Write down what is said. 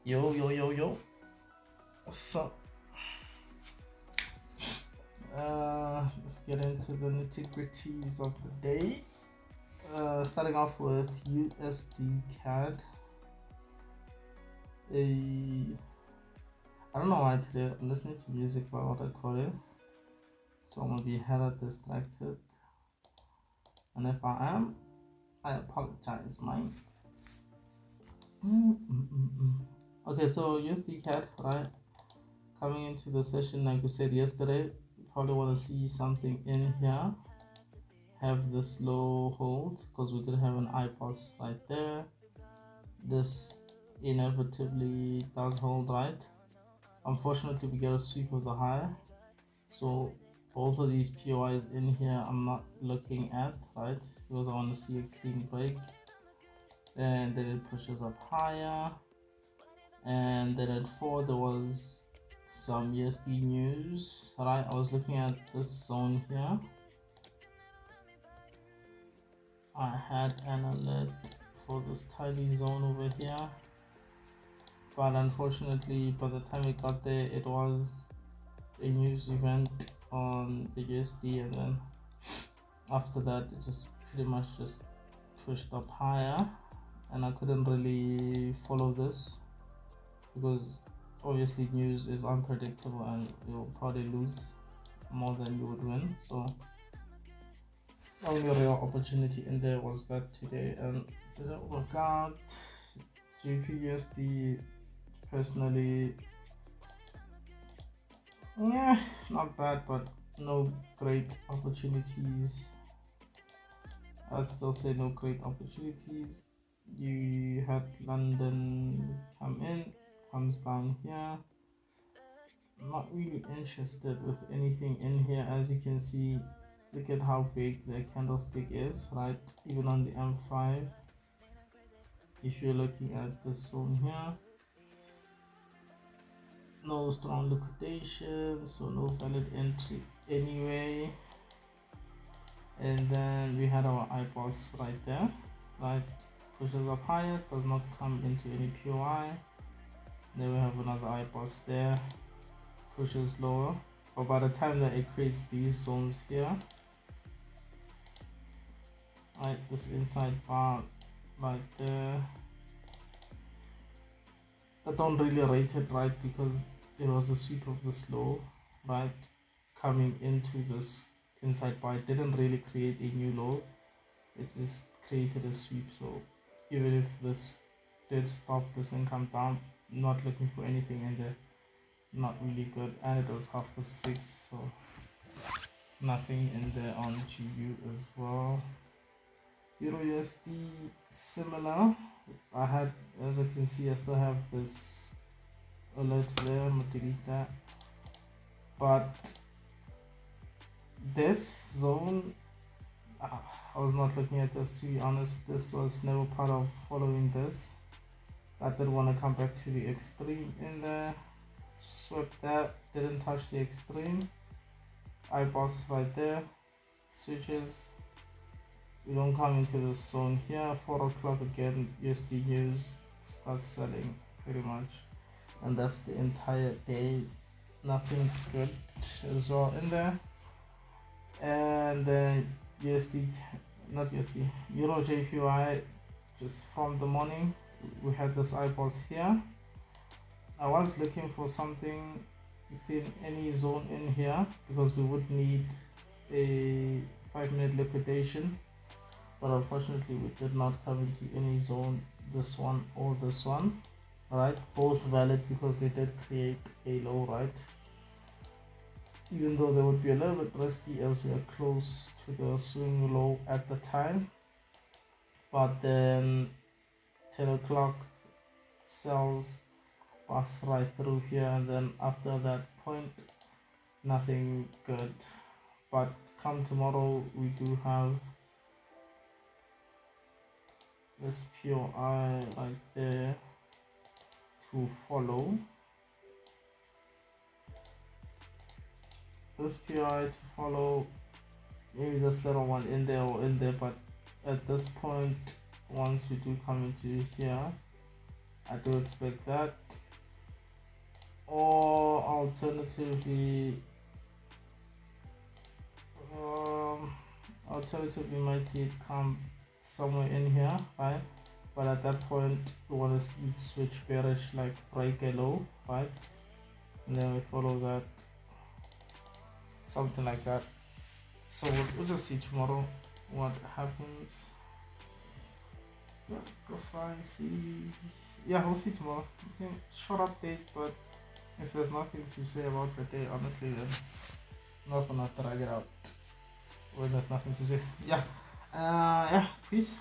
Yo, yo, yo, yo. What's up? Let's get into the nitty-gritties of the day. Starting off with USD CAD. I don't know why today I'm listening to music while what I call it, so I'm gonna be hella distracted. And if I am, I apologize, mate. Okay, so USD CAD, right? Coming into the session, like we said yesterday, you probably want to see something in here. Have this low hold because we did have an IPOS right there. This inevitably does hold, right? Unfortunately, we get a sweep of the high, so both of these POIs in here I'm not looking at, right? Because I want to see a clean break, and then it pushes up higher, and then at 4 there was some USD news, right? I was looking at this zone here. I had an alert for this tiny zone over here, but unfortunately by the time it got there it was a news event on the USD, and then after that it just pretty much just pushed up higher, and I couldn't really follow this because obviously news is unpredictable and you'll probably lose more than you would win. So the only real opportunity in there was that today, and didn't work out. GPUSD personally, yeah, not bad, but no great opportunities. I'd still say no great opportunities. You had London come in, comes down here. I'm not really interested with anything in here. As you can see, look at how big the candlestick is, right? Even on the M5, if you're looking at this zone here, no strong liquidation, so no valid entry anyway. And then we had our IPOS right there, right? Pushes up higher, does not come into any POI. Then we have another IPOS there, pushes lower, but by the time that it creates these zones here, right, this inside bar right there, I don't really rate it, right, because it was a sweep of this low, right, coming into this inside bar. It didn't really create a new low, it just created a sweep. So even if this did stop this and come down, not looking for anything in there, not really good. And it was 6:30, so nothing in there on GU as well. Euro USD similar. I had, as I can see, I still have this alert there. I'm gonna delete that. But this zone, I was not looking at this, to be honest. This was never part of following this. I did want to come back to the extreme in there. Swept that, didn't touch the extreme. IPOS right there. Switches. We don't come into this zone here. 4 o'clock again, USD news starts selling pretty much, and that's the entire day. Nothing good as well in there. And then USD, not USD, Euro JPY, just from the morning we had this IPOS here. I was looking for something within any zone in here because we would need a 5-minute liquidation, but unfortunately we did not come into any zone, this one or this one, right? Both valid because they did create a low, right? Even though they would be a little bit risky as we are close to the swing low at the time. But then 10 o'clock sells, pass right through here, and then after that point nothing good. But come tomorrow we do have this POI right there to follow. This POI to follow, maybe this little one in there or in there, but at this point, once we do come into here, I do expect that. Or alternatively, um, alternatively, you might see it come somewhere in here, right? But at that point, we want to switch bearish, like break a low, right? And then we follow that, something like that. So we'll just see tomorrow what happens. Go find, see. Yeah, we'll see tomorrow. I think short update, but if there's nothing to say about the day, honestly, then not gonna drag it out when there's nothing to say. Yeah, yeah, peace.